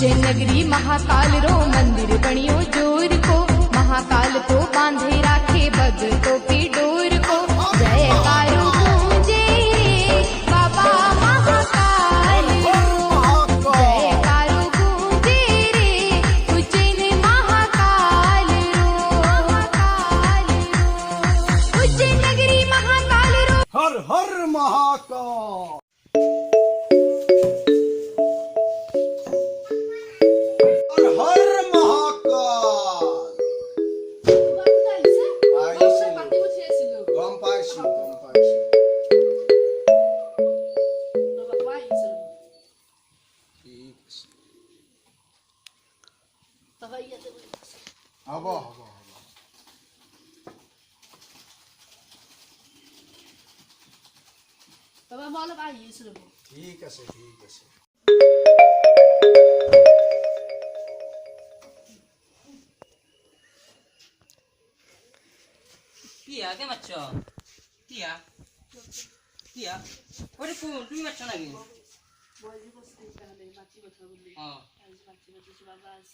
उज्जैन नगरी महाकाल रो मंदिर बनियो जोर को महाकाल को बांधे राखे भगतों की डोर को जयकारो गूंजे बाबा महाकाल रो जयकारो गूंजे रे उज्जैन महाकाल रो उज्जैन नगरी महाकाल रो हर हर महाकाल हर हर महाकाल গম পাইছো ঠিক আছে হ'ব হ'ব ঠিক আছে Tia, ¿qué macho? Tia. Tia. Oye, তুমি মারছো নাকি?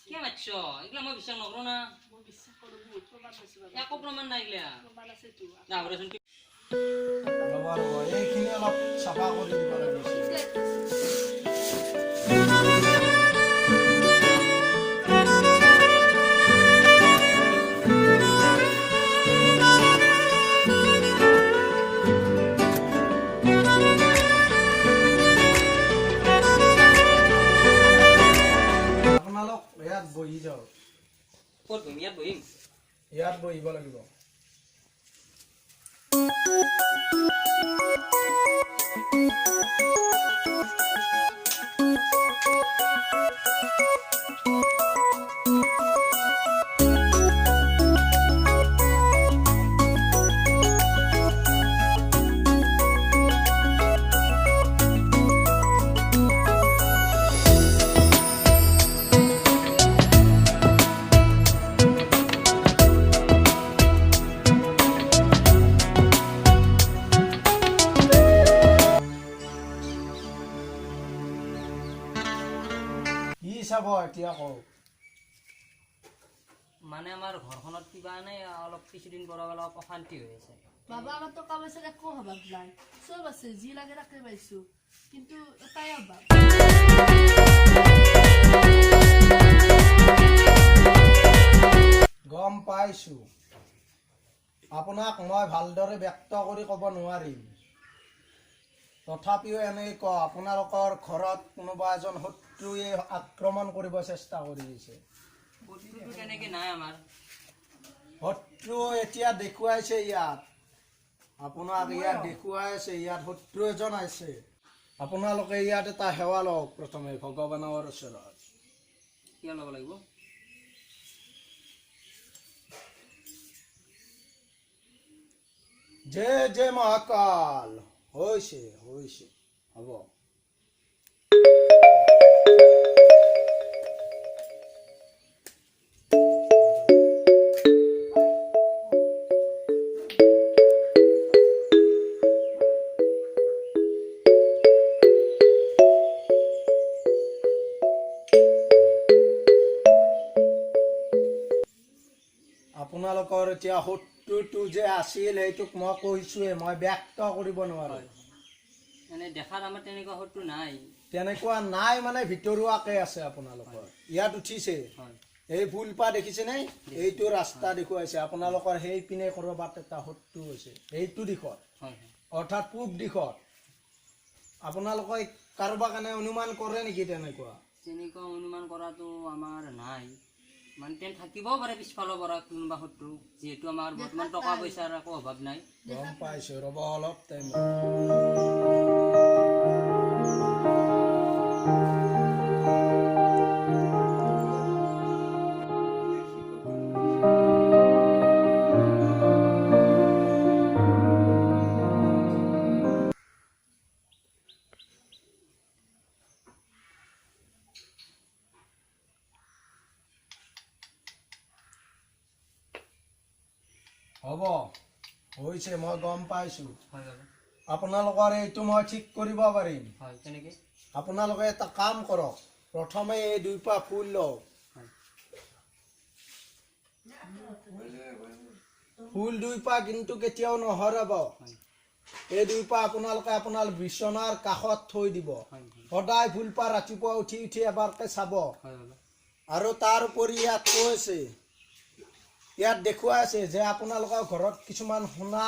কে মারছো? এগুলা মই বিশ্বাস নকৰো না। একো প্ৰমাণ নাই এগুলা। না, বলে শুন কি? ৰবা এইখিনি অলপ চাফা কৰি দিব লাগিছিল আপোনালোক ইয়াত বহি যাওক ক'ত বহিম? ইয়াত বহিম। ইয়াত বহিব লাগিব কি চাব এতিয়া কওক মানে আমাৰ ঘৰখনত কিবা নাই অলপ কিছুদিন পৰা অলপ অশান্তি হৈ আছে। বাবা আমার তো কামাইছে একো অভাব নাই সব আছে যি লাগে রাখতে পাইছো কিন্তু এটাই অভাব গম পাইছো আপোনাক মই ভালদৰে ব্যক্ত কৰি ক'ব নোৱাৰিম তথাপিও এনেই ক আপোনালোকৰ ঘৰত কোনোবা এজন শত্ৰুৱে আক্ৰমণ কৰিব চেষ্টা কৰি আছে শত্ৰুটো তেনেকে নাই আমাৰ। শত্ৰু এতিয়া দেখুৱাইছে ইয়াত আপোনাক ইয়াত দেখুৱাইছে ইয়াত শত্ৰু এজন আছে আপোনালোকে ইয়াত এটা সেৱা লওক প্ৰথমে ভগৱানৰ ওচৰত কিয় ল'ব লাগিব? জয় জয় মহাকাল হৈছে হ'ব আপোনালোকৰ এতিয়া শত্ৰুটো যে আছিল সেইটোক মই কৈছোৱে মই ব্যক্ত কৰিব নোৱাৰো মানে দেখাত আমাৰ তেনেকুৱা শত্ৰু নাই। তেনেকুৱা নাই মানে ভিতৰুৱাকে আছে আপোনালোকৰ ইয়াত উঠিছে হয়। এই ফুলপাহ দেখিছেনে এইটো ৰাস্তা দেখুৱাইছে আপোনালোকৰ সেই পিনে ক'ৰবাত এটা শত্ৰু হৈছে এইটো দিশত হয়। অৰ্থাৎ পূব দিশত আপোনালোকে কাৰোবাৰ কাৰণে অনুমান কৰে নেকি তেনেকুৱা তেনেকুৱা অনুমান কৰাটো আমাৰ নাই। মানে তেন থাকিবও পাৰে পিছফালৰ পৰা কোনোবা শত্ৰু যিহেতু আমাৰ বৰ্তমান টকা পইচাৰ একো অভাৱ নাই। গম পাইছো ৰ'ব অলপ টাইম হ'ব হৈছে মই গম পাইছো হয় বাবা। আপোনালোকৰ এইটো মই ঠিক কৰিব পাৰিম হয় তেনেকে আপোনালোকে এটা কাম কৰক প্ৰথমে এই 2 পা ফুল লওক। হয় ফুল 2 পা কিন্তু কেতিয়াও নহৰাব। হয় এই 2 পা আপোনালোকে আপোনাৰ বিচনাৰ কাষত থৈ দিব। হয় সদায় ফুলপাহ ৰাতিপুৱা উঠি উঠি এবাৰকে চাব। হয় বাবা আৰু তাৰ উপৰি ইয়াত কৈছে, ইয়াত দেখুৱাই আছে যে আপোনালোকৰ ঘৰত কিছুমান সোণা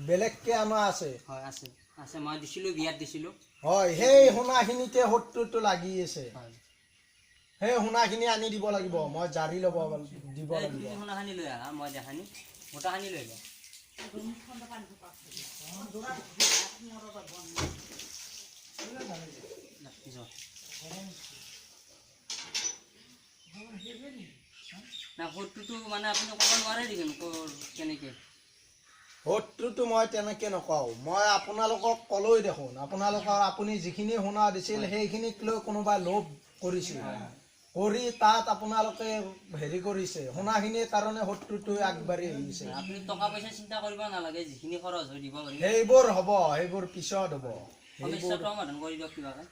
বেলেগকে অনা আছে। হয় আছে আছে মই দিছিলোঁ বিয়াত দিছিলোঁ হয়, সেই সোণাখিনিতে শত্ৰুটো লাগি আছে। হয় সেই সোণাখিনি আনি দিব লাগিব। মই জাৰি দিব এই লাগিব। তুমি সোণাখানি লৈ আহা মই দেখানি গোটাখানি লৈ যা না শত্ৰুটো মানে আপুনি ক'ব নোৱাৰে নেকি কেনেকৈ শত্ৰুটো মই তেনেকে নকওঁ। মই আপোনালোকক ক'লৈ দেখোন আপুনি যিখিনি সোণা দিছিল সেইখিনিক লৈ কোনোবাই লোভ কৰিছিল, কৰি তাত আপোনালোকে হেৰি কৰিছে। সোণাখিনিৰ কাৰণে শত্ৰুটো আগবাঢ়ি আহিছে। আপুনি টকা পইচা চিন্তা কৰিব নালাগে, যিখিনি খৰচ হৈ দিব পাৰিম সেইবোৰ হ'ব, সেইবোৰ পিছত হ'ব। সমস্যাটো সমাধান কৰি দিয়ক কিবাকে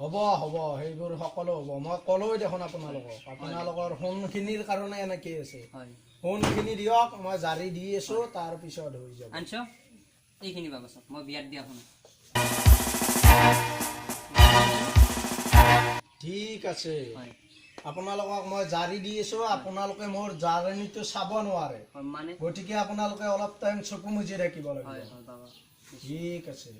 হ'ব সেইবোৰ সকলো হ'ব। মই ক'লৈ দেখোন আপোনালোকৰ সোণখিনিৰ কাৰণে এনেকেই আছে। হয় সোণখিনি দিয়ক, মই জাৰি দি আছো, তাৰ পিছত হৈ যাব। আনছ এইখিনি পাব চব মই বিয়াত দিয়া শুনো ঠিক আছে, হয় আপোনালোকক মই জাৰি দি আছো। আপোনালোকে মোৰ জাৰণিটো চাব নোৱাৰে, হয় মানে গতিকে আপোনালোকে অলপ টাইম চকু মুজি থাকিব হয় লাগিব। হয় বাবা ঠিক আছে।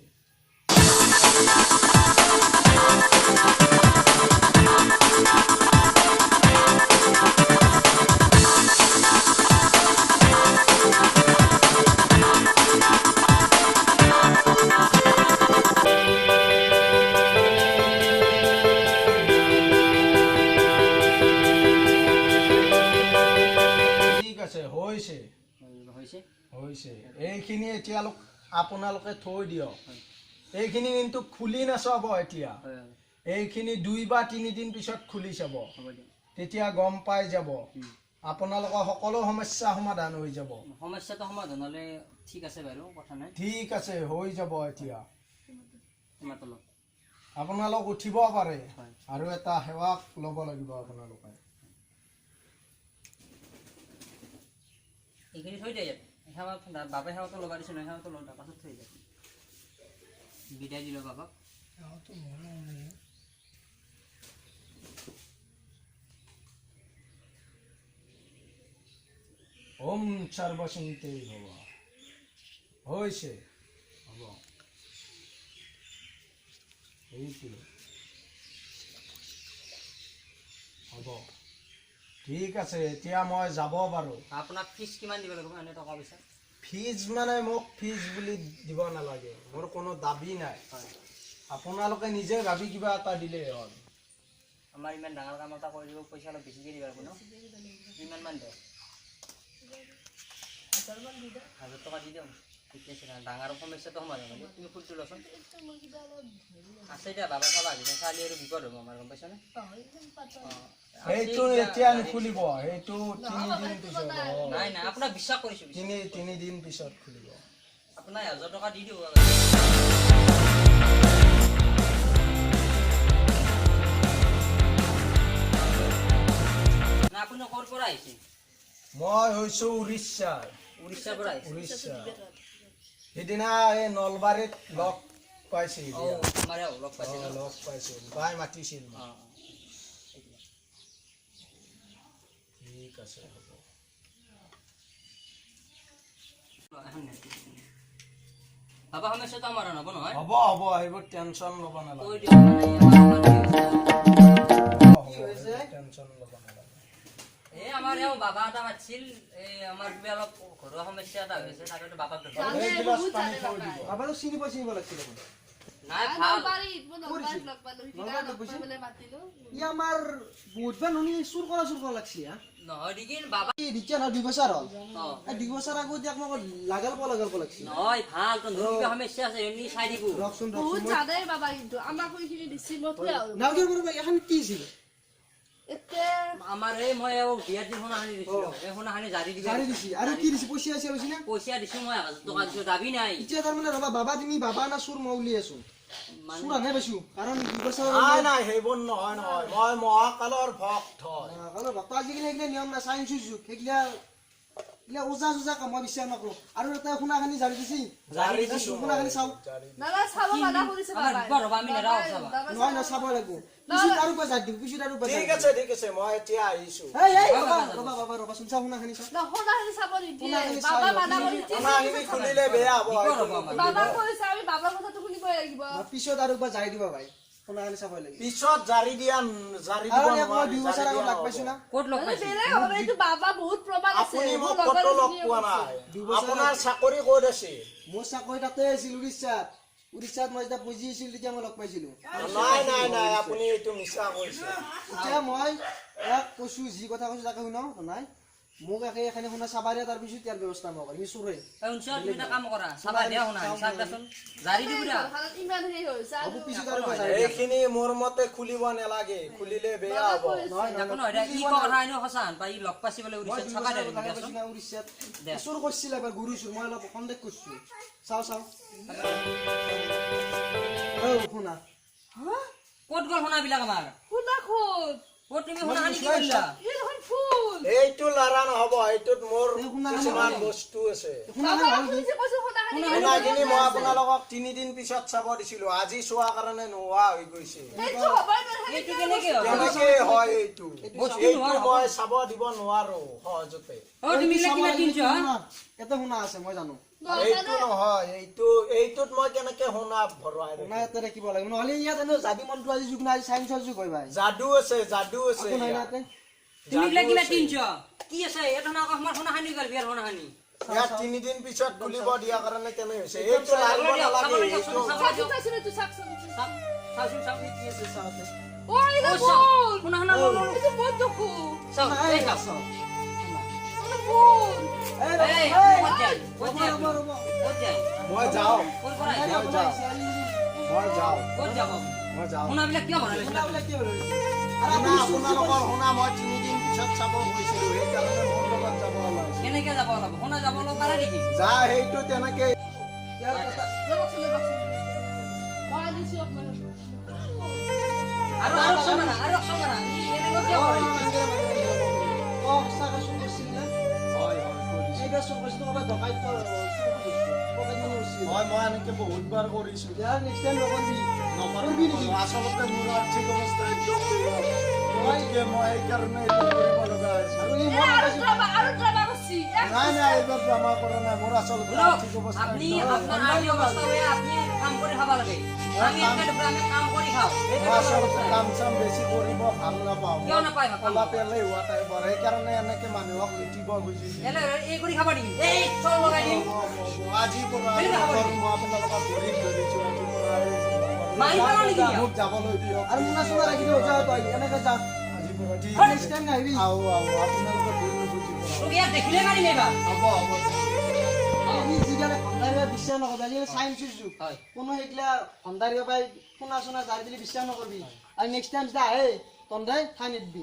ঠিক আছে, হৈছে হৈছে হৈছে। এইখিনি এতিয়া আপোনালোকে থৈ দিয়ক। হয় এইখিনি কিন্তু খুলি নাচাব এতিয়া। হয় হয় এইখিনি 2 বা 3 দিন পিছত খুলি চাব, হ'ব দিয়ক তেতিয়া গম পাই যাব। আপোনালোকৰ সকলো সমস্যা সমাধান হৈ যাব। সমস্যাটো সমাধান হ'লে ঠিক আছে বাৰু, কথা নাই। ঠিক আছে, হৈ যাব। এতিয়া তোমাৰ তলত আপোনালোক উঠিব পাৰে হয় আৰু এটা সেৱা ল'ব লাগিব আপোনালোকে। এইখিনি থৈ দিয়ে ইয়াত সেৱা বাপে সেৱাটো ল'বা দিছোঁ নহয়, সেৱাটো লওঁ পাছত থৈ যায় বিদায় দিলোঁ বাবাক। ওম সৰ্বচিন্তে ভৱ। হৈছে, হ'ব। এইটো হ'ব, ঠিক আছে। এতিয়া মই যাব পাৰোঁ। আপোনাক ফিজ কিমান দিব লাগিব এনে টকা পইচা? ফিজ মানে মোক ফিজ বুলি দিব নালাগে, মোৰ কোনো দাবী নাই। হয় আপোনালোকে নিজে ভাবি কিবা এটা দিলেই হ'ল। আমাৰ ইমান ডাঙৰ কাম এটা কৰি দিব, পইচা অলপ বেছিকৈ দিব লাগিব ন? কিমানমান দিয়ক? 1000 টকা দি দিয়ক। ঠিকে আছে, ডাঙৰ সমস্যাটো সমাধান হ'ব। তুমি ফুলটো লচোন আছে দিয়া বাবা চাবা আহিছে, চালি আৰু বিপদ হ'ব আমাৰ, গম পাইছানে? সেইটো এতিয়া নুখুলিব, সেইটো 3 দিন পিছত হ'ব। নাই নাই আপোনাক বিশ্বাস কৰিছোঁ, তিনি দিন পিছত খুলিব। আপোনাক 1000 টকা দি দিওঁ। না আপুনি ক'ৰ পৰা আহিছে? মই হৈছোঁ উৰিষ্যাৰ। উৰিষ্যাৰ পৰা আহিছে? উৰিষ্যা। সিদিনা এই নলবাৰীত লগ পাইছিল। অঁ আমাৰ ইয়াত লগ পাইছে ন? লগ পাইছিল, বাই মাতিছিল মোক। অঁ ঠিক আছে, হ'ব। বাবা সমস্যাটো আমাৰ হ'ব নহয়? হ'ব, সেইবোৰ টেনচন ল'ব নালাগে। কৈ দিয়ক মানে টেনচন ল'ব নালাগে। এই আমাৰ এওঁ বাবা এটা মাতিছিল, এই আমাৰ কিবা অলপ ঘৰুৱা সমস্যা এটা হৈছে, তাকেতো বাবাক দেখুৱাব। এই গিলাচ পানী থৈ দিব। বাবাৰো চিনি লাগিছিল দেখোন। নাই ভাল ই আমাৰ বহুতবাৰ শুনি চুৰ কৰা লাগছি। নহয় নেকি বাবা? ৰিটাৰ্ণ 2 বছৰ হ'ল। অঁ 2 বছৰ আগত ইয়াক মোক লাগাল লাগছি। নহয় ভাল, তোৰ কিবা সমস্যা আছে এনে চাই দিব। ৰকচোন বহুত জানে বাবা, কিন্তু আমাক সেইখিনি দিছি মই থৈ আহো। নাওগিৰ পৰা এখন কি আছিল? এতিয়া আমাৰ এই মই বিয়াত দি সোণাখানি দিছিলোঁ, এই সোণাখানি জাৰি দিব জাৰি দিছি আৰু কি দিছি? পইচা আছে লৈছি না? পইচা দিছোঁ মই 1000 টকা দিছোঁ, দাবী নাই। এতিয়া তাৰমানে ৰবা, বাবা তুমি বাবা না চুৰ মই উলিয়াই আছো। মানে চোৰ আনে পাইছো কাৰণ 2 বছৰ নাই নাই সেইবোৰ নহয় নহয় মই মহাকালৰ ভক্ত হয় কাৰণ ভক্ত আজিকালি সেইগিলা নিয়ম নাই চাইন্সৰ যুগ সেইগিলা এইগিলা ওজা চোজা কাম মই বিশ্বাস নকৰো আৰু এটা সোণাখানি জাৰি দিছি জাৰি দিছো সোণাখানি চাওঁ দাদা চাব মানা কৰিছে আমাৰ বাবাই। বৰ ৰবা আমি নেৰাও চাবা নহয় নহয় চাব লাগিব পিছত আৰু বাজাই দিম পিছত আৰু বাজাই ঠিক আছে মই এতিয়া আহিছো এই ৰবা চোন চাওঁ সোণাখানি চাওঁ সোণাখানি চাব নিদিয়ে সোণাখানি বাবা চাই মানা লওঁ। কৰিছে সোণাখিনি খুলিলে বেয়া হ'ব বাবা কৈছে আমি বাবাৰ কথাটো শুনিবই লাগিব পিছত আৰু বাজাই দিব ভাই সোণাখানি চাব লাগিব পিছত জাৰি দিব আৰু মই নোৱাৰি 2 বছৰ জাৰি আগত দিয়া লাগ পাইছো না ক'ত লগ পাইছে বেলেগ হ'ব এইটো বাবা বহুত প্ৰমাণ আছে আপুনি মোৰ মোক লগৰ ক'তো লগ এজনীয়ে পোৱা কৈছে। নাই 2 বছৰ আপোনাৰ চাকৰি ক'ত আছে মোৰ চাকৰি তাতে আছিল উৰিষ্যাত মই যেতিয়া পুঁজি আছিল তেতিয়া মই লগ পাইছিলো নাই আপুনি এইটো মিছা কৈছে এতিয়া মই ইয়াক কৈছো যি কথা কৈছো তাকে শুনাও নাই মোক এখানে শুনা চাবা দিয়া তাৰপিছত ইয়াৰ ব্যৱস্থা মই কৰিম চোৰে শুনছ তুমি এটা কাম কৰা চাবা দিয়া শুনা হিচাপ দেচোন জাৰি দিব দিয়া ঘৰখনত ইমান হেৰি হৈছে হ'ব আৰু পিছত আৰু বাজাই দিম। এইখিনি মোৰ মতে খুলিব নালাগে খুলিলে বেয়া হ'ব নহয় একো নহয় দে ই কথা এনেও সঁচা পাই ই লগ পাইছে বোলে মই উৰিষ্যাত 2 চাবা বছৰ দিয়া আগত দেচোন পাইছো না উৰিষ্যাত দে। চোৰ কৰিছিল এবাৰ গুৰু চোৰ মই অলপ সন্দেহ কৰিছো চাওঁ শুনা ক'ত গ'ল সোণাবিলাক আমাৰ শুনা খোদ ক'ত তুমি সোণাখানি কি কৰিলা এই দেখোন ফুল এইটো লাৰা নহ'ব এইটোত মোৰ এই শুনা কিছুমান বস্তু আছে শুনা বাবা হ'ল আপুনি যে কৈছে সোণাখানি সোণাখিনি মই আপোনালোকক 3 দিন পিছত চাব দিছিলো আজি চোৱাৰ কাৰণে নোহোৱা হৈ গৈছে সেইটো হ'বই নোৱাৰে এইটো কেনেকে হ'ব কেনেকে হয় এইটো বস্তু এইটো নোহোৱা মই চাব দিব নোৱাৰো সহজতে অ তুমি এইবিলাক কিমান কিনছ এটা শুনা আছে মই জানো এইটো নহয় এইটোত মই কেনেকে সোণা ভৰাই শুনা ৰাখিম? এটা ৰাখিব লাগিব নহ'লে ইয়াত এনেও যাবি মনটো আজি যুগ নাই আজি চাইন্সৰ যুগ হয় ভাই যাদু আছে একো নাই ইয়াত। ইয়াতে তুমি এইবিলাক যাদু কিমান আছে। কিনছ কি আছে এটা না আমাৰ সোণাখানি গ'ল বিয়াৰ সোণাখানি ইয়াত 3 দিন পিছত খুলিব দিয়া কাৰণে কেনে হৈছে এইটো লাৰিব নালাগে এইটো চাচোন চাচোন এইটো চাচোন চাওচোন চাও কি আছে চাওঁতে ও এটা ও চাও ফুল সোণাখানা ললো এইটো বহুত দেখো চাও নাই, এই চাও চাওঁ। এটা ফুল এই ক'ত যায় ক'ত যায় ৰ'ব, ৰ'ব। ক'ত যায় মই যাওঁ ক'ত পৰা নাই, আহিছে? আপোনাৰ ছোৱালী মই যাওঁ ক'ত যাব মই যাওঁ সোণাবিলাক কিয় ভৰাই শুনা বোলে কি হ'ল? আৰু শুনা আপুনি চুৰ আপোনালোকৰ কৰিছে। শুনা মই 3 দিন পিছত চাব গৈছিলো সেইকাৰণে মোৰ লগত যাব ওলাইছে কেনেকে যাব অলপ সোণা যাব অলপ পাৰে নেকি যা সেইটো তেনেকে ইয়াৰ কথা- ৰ'বচোন মই দিছো আপোনাক আৰু অকণ মাৰা আৰু অকণ মাৰা ই এনেকৈ কিয় কৰে সঁচাকে চুৰ কৰিছিল নে? হয় কৰিছো এইবাৰ চুৰ কৰিছিল, ক'ৰবাত ডকাইত চুৰ কৰিছিল। পকেট মাৰি কৰিছিল। মই এনেকে বহুতবাৰ কৰিছো ইয়াৰ next time নকৰিবি। নকৰিবি নেকি? আচলতে মোৰ আৰ্থিক অৱস্থা একদম বেয়া গতিকে মই সেইকাৰণে এইটো কৰিব লগা হৈছে আৰু এই এই মই আৰু নাপাইছোঁ। ড্ৰামা কৰিছি নাই এইবাৰ ড্ৰামা কৰা নাই মোৰ আচলতে শুনক আৰ্থিক অৱস্থা আপনি একদম আপনার আর্থিক অবস্থা হয়ে আপনি কাম করে খাওয়া লাগে আমি একটা আমি কাম করে খাও মই আচলতে কাম চাম বেছি কৰিব ভাল নাপাওঁ কিয় নাপায় কাম? অলপ এলেহুৱা টাইপৰ সেইকাৰণে এনেকে মানুহক লুটিব খুজিছো এলে এই কৰে খাবাৰ দিম এই চল লগাই দিম আজিৰ পৰা কেনেকে খাব লাগিব? মই আপোনালোকক ভৰিত ধৰিছো আজিৰ পৰা মাৰিব নেকি? মোক যাবলৈ দিয়ক আৰু মোনা চোনা ৰাখি দিওঁ, যা তই, এনেকে যা। আজিৰ পৰা ঠিক হয়। Next time নাহিবি। আপোনালোকৰ ভৰিত বুজিব তোকে ইয়াত দেখিলে মাৰি নেবা হ'ব আমি যিবিলাক ভণ্ডাৰীয়ে বিশ্বাস নকৰিবি, আজিকালি চাইন্সৰ যুগ। হয়। কোনো সেইগিলা ভণ্ডাৰীয়ে পাই সোণা চোনা জাৰি দিলে বিশ্বাস নকৰিবি। আৰু next time যেতিয়া আহে, তহঁতে ঠাই নিদিবি।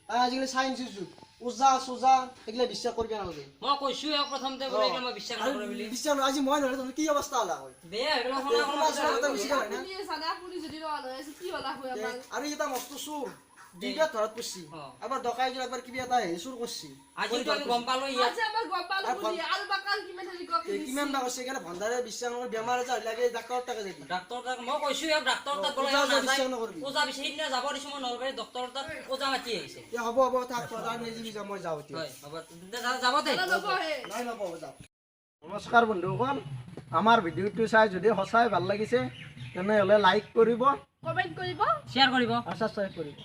কাৰণ আজিকালি চাইন্সৰ যুগ। ওজা চোজা এইগিলা বিশ্বাস কৰিব নালাগে। মই কৈছো এক প্ৰথমতে বোলে মই বিশ্বাস আৰু নকৰে বুলি বিশ্বাস নকৰে, আজি মই নহ'লে তহঁতৰ কি অৱস্থা হ'লা হয়? বেয়া হৈ গ'ল শুনা সোণা চোনা কথা গুচি গ'ল না? আপুনি জানে আপুনি যদি নহ'লে আছে কি হ'লা হয় আমাৰ আৰু এটা মস্ত চোৰ দুইটা ধৰত পৰিছি। অ। এবাৰ ডকাইত একবাৰ কিবা এটা হেৰি চুৰ কৰিছি। আজিতো আমি গম পালো ইয়াত আজি আমাৰ গম পালো বুলি আৰু বাকাল কিমান হেৰি গম কিমান বা কৈছে সেইকাৰণে ভণ্ডাৰে বিশ্বাস নকৰে, বেমাৰ আজাৰ লাগে ডাক্তৰৰ তাকে যাবি। ডাক্তৰ তাক মই কৈছো ইয়াক ডাক্তৰ তাক গ'লে ওজা নাযায় বিশ্বাস নকৰিবি। ওজা বিচাৰি সেইদিনা যাব দিছো মই নলবাৰী ডক্তৰ তাক ওজা মাতি আহিছে এতিয়া হ'ব থাক তাৰ নেজিবি যা, মই যাওঁ এতিয়া। হয় হ'ব যাব দে নপঢ়ে নাই নকওঁ যাওঁ। নমস্কাৰ বন্ধুসকল আমাৰ ভিডিঅ'টো চাই যদি সঁচাই ভাল লাগিছে তেনেহ'লে লাইক কৰিব কমেন্ট কৰিব শ্বেয়াৰ কৰিব আৰু ছাবস্ক্ৰাইব কৰিব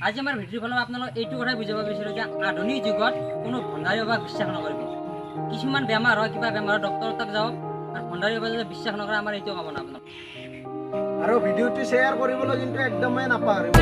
আজি আমাৰ ভিডিঅ'ৰ ফালত আপোনালোক এইটো কথাই বুজাব বিচাৰিছোঁ যে আধুনিক যুগত কোনো ভণ্ডাৰী বাবাক বিশ্বাস নকৰিব কিছুমান বেমাৰ হয় কিবা বেমাৰ ডক্তৰ তাক যাওক আৰু ভণ্ডাৰী বাবা যদি বিশ্বাস নকৰে আমাৰ এইটো কামনা আপোনাক আৰু ভিডিঅ'টো শ্বেয়াৰ কৰিবলৈ কিন্তু একদমেই নাপাহৰিব